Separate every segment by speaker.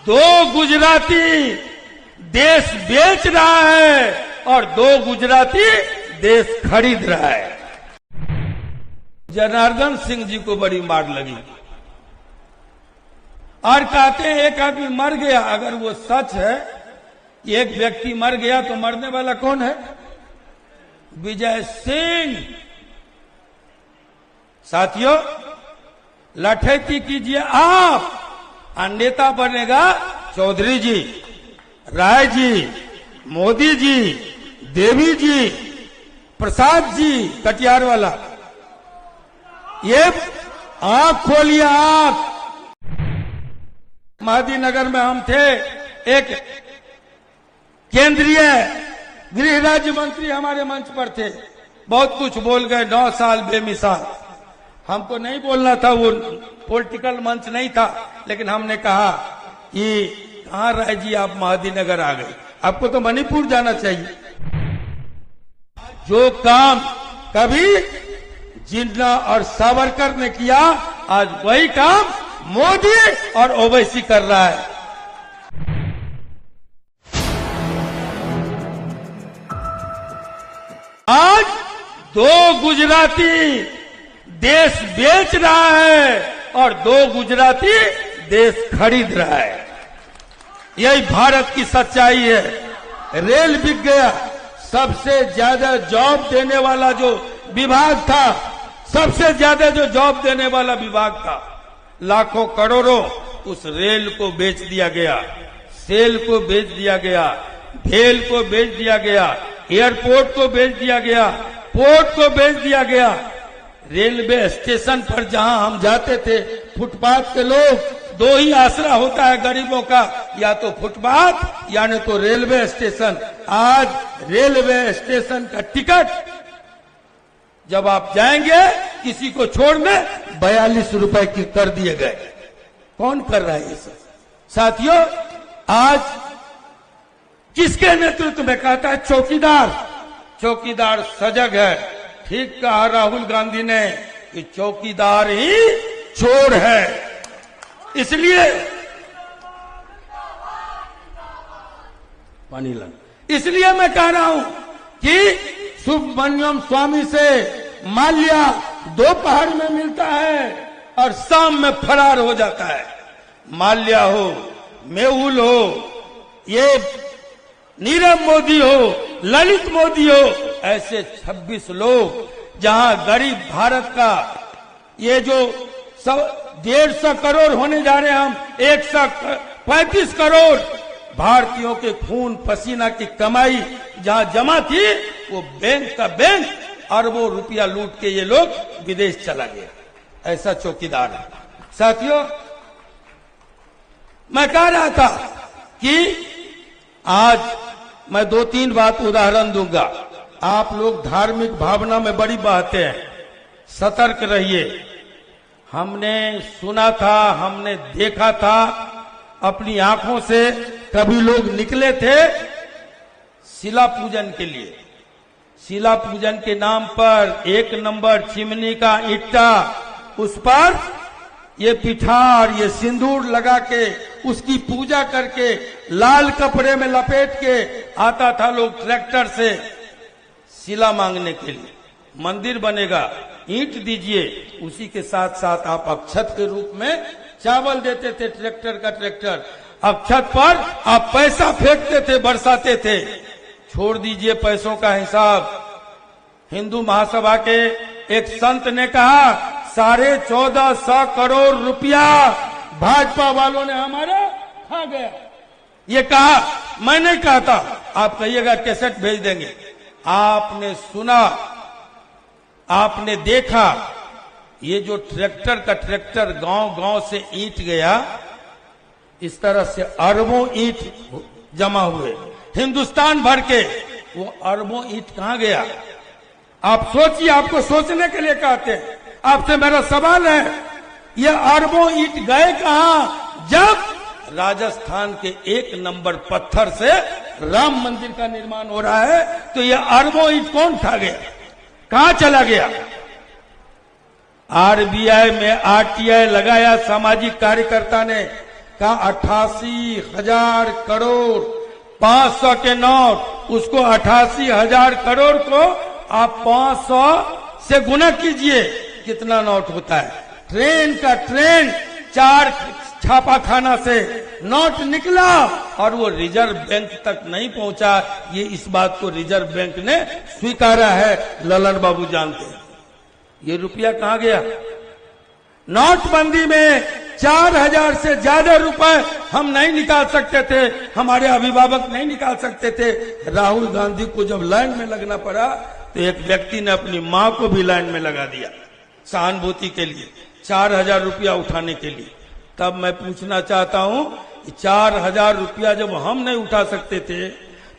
Speaker 1: 2 गुजराती देश बेच रहा है और 2 गुजराती देश खरीद रहा है। जनार्दन सिंह जी को बड़ी मार लगी और कहते हैं एक आदमी मर गया। अगर वो सच है कि एक व्यक्ति मर गया तो मरने वाला कौन है? विजय सिंह। साथियों, लठैती कीजिए आप, और नेता बनेगा चौधरी जी, राय जी, मोदी जी, देवी जी, प्रसाद जी कटियार वाला। ये आंख खोलिए आप। महादीनगर में हम थे, एक केंद्रीय गृह राज्य मंत्री हमारे मंच पर थे, बहुत कुछ बोल गए, 9 साल बेमिसाल। हमको नहीं बोलना था, वो पॉलिटिकल मंच नहीं था, लेकिन हमने कहा कि कहाँ राय जी आप महादीनगर आ गए, आपको तो मणिपुर जाना चाहिए। जो काम कभी जिन्ना और सावरकर ने किया, आज वही काम मोदी और ओवैसी कर रहा है। आज 2 गुजराती देश बेच रहा है और 2 गुजराती देश खरीद रहा है। यही भारत की सच्चाई है। रेल बिक गया, सबसे ज्यादा जॉब देने वाला जो विभाग था, सबसे ज्यादा जो जॉब देने वाला विभाग था, लाखों करोड़ों उस रेल को बेच दिया गया, सेल को बेच दिया गया, भेल को बेच दिया गया, एयरपोर्ट को बेच दिया गया, पोर्ट को बेच दिया गया। रेलवे स्टेशन पर जहां हम जाते थे, फुटपाथ के लोग, 2 ही आसरा होता है गरीबों का, या तो फुटपाथ या नहीं तो रेलवे स्टेशन। आज रेलवे स्टेशन का टिकट जब आप जाएंगे किसी को छोड़ने 42 रुपए की कर दिए गए। कौन कर रहा है ये सब? साथियों, आज किसके नेतृत्व में? कहता है चौकीदार। चौकीदार सजग है। ठीक कहा राहुल गांधी ने कि चौकीदार ही चोर है। इसलिए इसलिए मैं कह रहा हूं कि सुब्रमण्यम स्वामी से माल्या दोपहर में मिलता है और शाम में फरार हो जाता है। माल्या हो, मेहुल हो, ये नीरव मोदी हो, ललित मोदी हो, ऐसे 26 लोग जहां गरीब भारत का ये जो 150 करोड़ होने जा रहे हैं, हम 135 करोड़ भारतीयों के खून पसीना की कमाई जहां जमा थी, वो बैंक का बैंक अरबों रुपया लूट के ये लोग विदेश चला गया। ऐसा चौकीदार है। साथियों, मैं कह रहा था कि आज मैं 2-3 बात उदाहरण दूंगा। आप लोग धार्मिक भावना में बड़ी बहते हैं, सतर्क रहिए। हमने सुना था, हमने देखा था अपनी आंखों से, कभी लोग निकले थे शिला पूजन के लिए। शिला पूजन के नाम पर 1 नंबर चिमनी का ईटा, उस पर ये पिठार, ये सिंदूर लगा के उसकी पूजा करके लाल कपड़े में लपेट के आता था लोग ट्रैक्टर से शिला मांगने के लिए। मंदिर बनेगा, ईंट दीजिए, उसी के साथ साथ आप अक्षत के रूप में चावल देते थे। ट्रैक्टर का ट्रैक्टर, अक्षत पर आप पैसा फेंकते थे, बरसाते थे। छोड़ दीजिए पैसों का हिसाब। हिंदू महासभा के एक संत ने कहा 1450 करोड़ रुपया भाजपा वालों ने हमारा खा गया। ये कहा, मैं नहीं कहा था, आप कहिएगा कैसेट भेज देंगे। आपने सुना, आपने देखा, ये जो ट्रैक्टर का ट्रैक्टर गांव-गांव से ईंट गया, इस तरह से अरबों ईंट जमा हुए हिंदुस्तान भर के। वो अरबों ईंट कहां गया? आप सोचिए, आपको सोचने के लिए कहते हैं। आपसे मेरा सवाल है, ये अरबों ईंट गए कहां? जब राजस्थान के 1 नंबर पत्थर से राम मंदिर का निर्माण हो रहा है, तो ये अरबों ईंट कौन खा गया? कहां चला गया? आरबीआई में आरटीआई लगाया सामाजिक कार्यकर्ता ने, का 88,000 करोड़ 500 के नोट, उसको 88,000 करोड़ को आप 500 से गुना कीजिए, कितना नोट होता है। ट्रेन का ट्रेन 4 छापाखाना से नोट निकला और वो रिजर्व बैंक तक नहीं पहुंचा। ये इस बात को रिजर्व बैंक ने स्वीकारा है, ललन बाबू जानते हैं। ये रुपया कहां गया? नोटबंदी में 4,000 से ज्यादा रुपए हम नहीं निकाल सकते थे, हमारे अभिभावक नहीं निकाल सकते थे। राहुल गांधी को जब लाइन में लगना पड़ा तो एक व्यक्ति ने अपनी मां को भी लाइन में लगा दिया सहानुभूति के लिए, 4,000 रुपया उठाने के लिए। तब मैं पूछना चाहता हूं कि 4,000 रुपया जब हम नहीं उठा सकते थे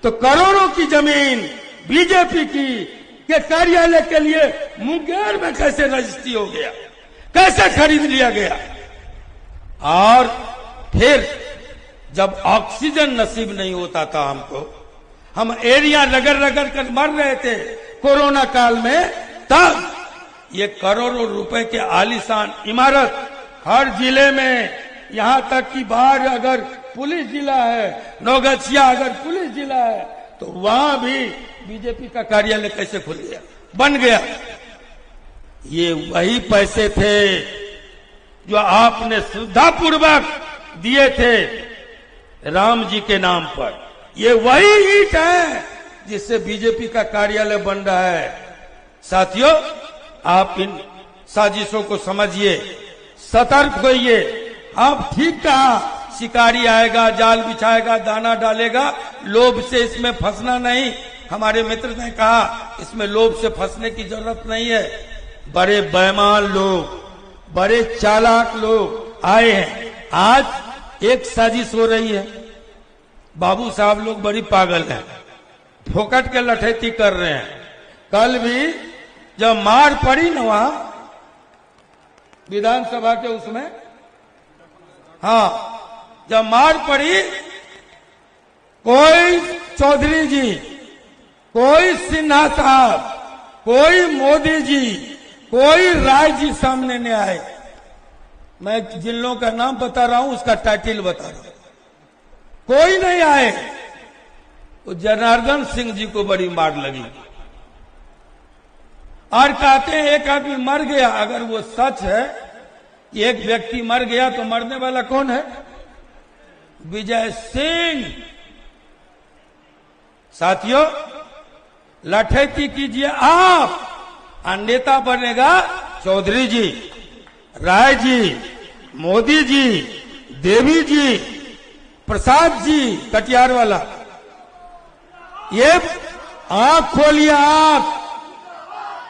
Speaker 1: तो करोड़ों की जमीन बीजेपी की के कार्यालय के लिए मुंगेर में कैसे रजिस्ट्री हो गया, कैसे खरीद लिया गया? और फिर जब ऑक्सीजन नसीब नहीं होता था हमको, हम एरिया रगड़ रगड़ कर मर रहे थे कोरोना काल में, तब ये करोड़ों रुपए के आलीशान इमारत हर जिले में, यहां तक कि बाहर अगर पुलिस जिला है, नौगछिया अगर पुलिस जिला है, तो वहां भी बीजेपी का कार्यालय कैसे खुल गया, बन गया? ये वही पैसे थे जो आपने श्रद्धापूर्वक दिए थे राम जी के नाम पर। ये वही ईंट है जिससे बीजेपी का कार्यालय बन रहा है। साथियों, आप इन साजिशों को समझिए, सतर्क होइए। आप ठीक कहा, शिकारी आएगा, जाल बिछाएगा, दाना डालेगा, लोभ से इसमें फंसना नहीं। हमारे मित्र ने कहा इसमें लोभ से फंसने की जरूरत नहीं है। बड़े बेईमान लोग, बड़े चालाक लोग आए हैं। आज एक साजिश हो रही है, बाबू साहब लोग बड़ी पागल हैं, फोकट के लठैती कर रहे हैं। कल भी जब मार पड़ी ना वहां विधानसभा के उसमें, हाँ, जब मार पड़ी, कोई चौधरी जी, कोई सिन्हा साहब, कोई मोदी जी, कोई राय जी सामने नहीं आए। मैं जिन लोगों का नाम बता रहा हूं उसका टाइटल बता रहा हूं, कोई नहीं आए। तो जनार्दन सिंह जी को बड़ी मार लगी और कहते हैं एक आदमी मर गया। अगर वो सच है कि एक व्यक्ति मर गया तो मरने वाला कौन है? विजय सिंह। साथियों, लठैती कीजिए आप, और नेता बनेगा चौधरी जी, राय जी, मोदी जी, देवी जी, प्रसाद जी कटियार वाला। ये आंख खोलिए आप।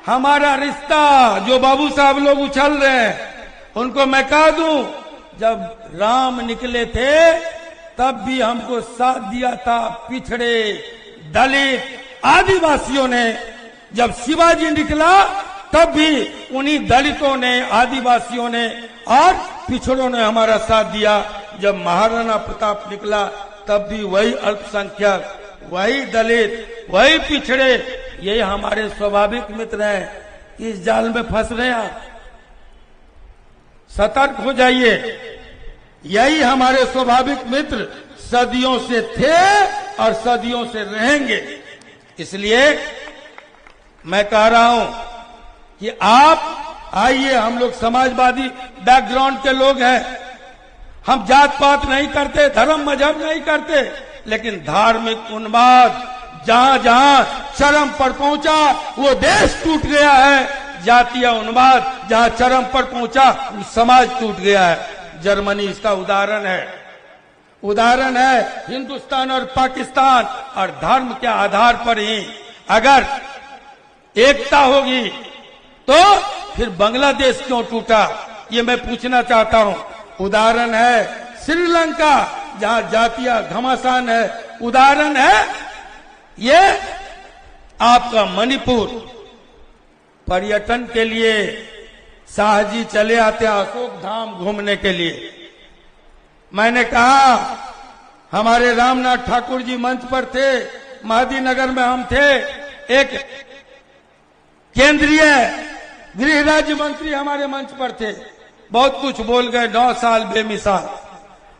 Speaker 1: हमारा रिश्ता जो बाबू साहब लोग उछल रहे हैं उनको मैं कह दूं, जब राम निकले थे तब भी हमको साथ दिया था पिछड़े, दलित, आदिवासियों ने। जब शिवाजी निकला तब भी उन्हीं दलितों ने, आदिवासियों ने और पिछड़ों ने हमारा साथ दिया। जब महाराणा प्रताप निकला तब भी वही अल्पसंख्यक, वही दलित, वही पिछड़े, यही हमारे स्वाभाविक मित्र हैं। इस जाल में फंस रहे हैं आप, सतर्क हो जाइए। यही हमारे स्वाभाविक मित्र सदियों से थे और सदियों से रहेंगे। इसलिए मैं कह रहा हूं कि आप आइए, हम लोग समाजवादी बैकग्राउंड के लोग हैं, हम जात पात नहीं करते, धर्म मजहब नहीं करते, लेकिन धार्मिक उन्माद जहां जहां चरम पर पहुंचा वो देश टूट गया है। जातीय उन्माद जहां चरम पर पहुंचा वो समाज टूट गया है। जर्मनी इसका उदाहरण है। हिंदुस्तान और पाकिस्तान और धर्म के आधार पर ही अगर एकता होगी तो फिर बांग्लादेश क्यों टूटा, ये मैं पूछना चाहता हूं। उदाहरण है श्रीलंका, जहां जातीय घमासान है। उदाहरण है ये आपका मणिपुर। पर्यटन के लिए शाह जी चले आते हैं अशोक धाम घूमने के लिए। मैंने कहा, हमारे रामनाथ ठाकुर जी मंच पर थे, महदी नगर में हम थे, एक केंद्रीय गृह राज्य मंत्री हमारे मंच पर थे, बहुत कुछ बोल गए, 9 साल बेमिसाल।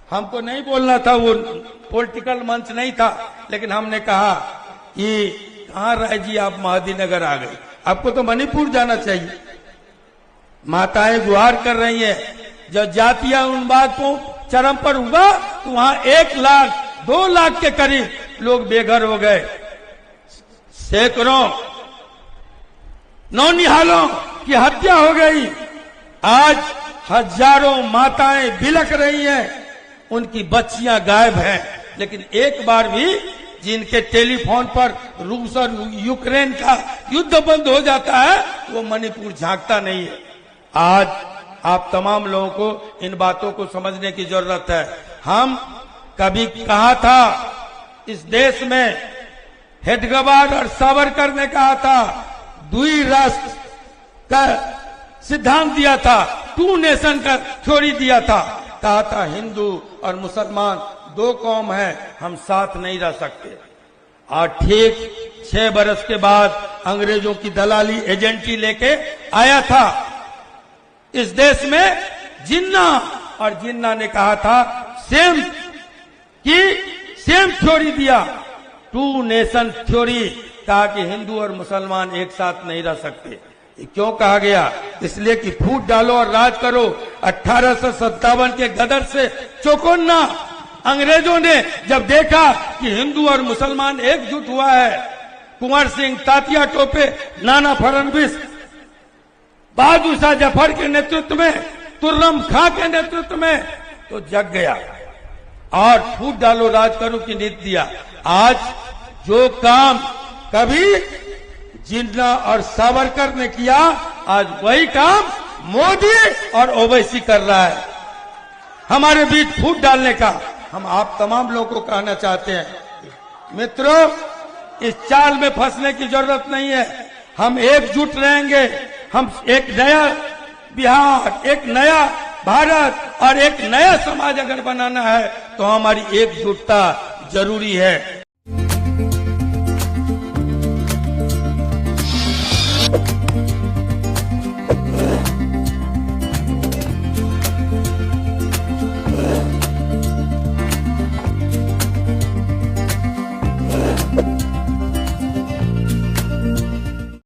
Speaker 1: हमको नहीं बोलना था, वो पॉलिटिकल मंच नहीं था, लेकिन हमने कहा कि कहाँ राय जी आप महादीनगर आ गए, आपको तो मणिपुर जाना चाहिए। माताएं गुहार कर रही हैं। जब जातीय उन्माद को चरम पर हुआ तो वहां 1 लाख 2 लाख के करीब लोग बेघर हो गए। सैकड़ों नौनिहालों की हत्या हो गई। आज हजारों माताएं बिलख रही हैं, उनकी बच्चियां गायब हैं। लेकिन एक बार भी जिनके टेलीफोन पर रूस और यूक्रेन का युद्ध बंद हो जाता है, वो मणिपुर झांकता नहीं है। आज आप तमाम लोगों को इन बातों को समझने की जरूरत है। हम कभी कहा था इस देश में, हेडगेवार और सावरकर ने कहा था, द्वि राष्ट्र का सिद्धांत दिया था, 2 नेशन का थ्योरी दिया था, कहा था हिंदू और मुसलमान 2 कौम है, हम साथ नहीं रह सकते। और ठीक 6 बरस के बाद अंग्रेजों की दलाली एजेंटी लेके आया था इस देश में जिन्ना, और जिन्ना ने कहा था सेम थ्योरी दिया, 2 नेशन थ्योरी, कहा कि हिंदू और मुसलमान एक साथ नहीं रह सकते। ये क्यों कहा गया? इसलिए कि फूट डालो और राज करो। 1857 के गदर से चौकोन्ना अंग्रेजों ने जब देखा कि हिंदू और मुसलमान एकजुट हुआ है, कुंवर सिंह, तात्या टोपे, नाना फडणवीस, बहादुर शाह जफर के नेतृत्व में, तुर्रम खां के नेतृत्व में, तो जग गया और फूट डालो राज करो की नीति दिया। आज जो काम कभी जिन्ना और सावरकर ने किया, आज वही काम मोदी और ओवैसी कर रहा है, हमारे बीच फूट डालने का। हम आप तमाम लोगों को कहना चाहते हैं, मित्रों, इस चाल में फंसने की जरूरत नहीं है। हम एकजुट रहेंगे। हम एक नया बिहार, एक नया भारत और एक नया समाज अगर बनाना है तो हमारी एकजुटता जरूरी है।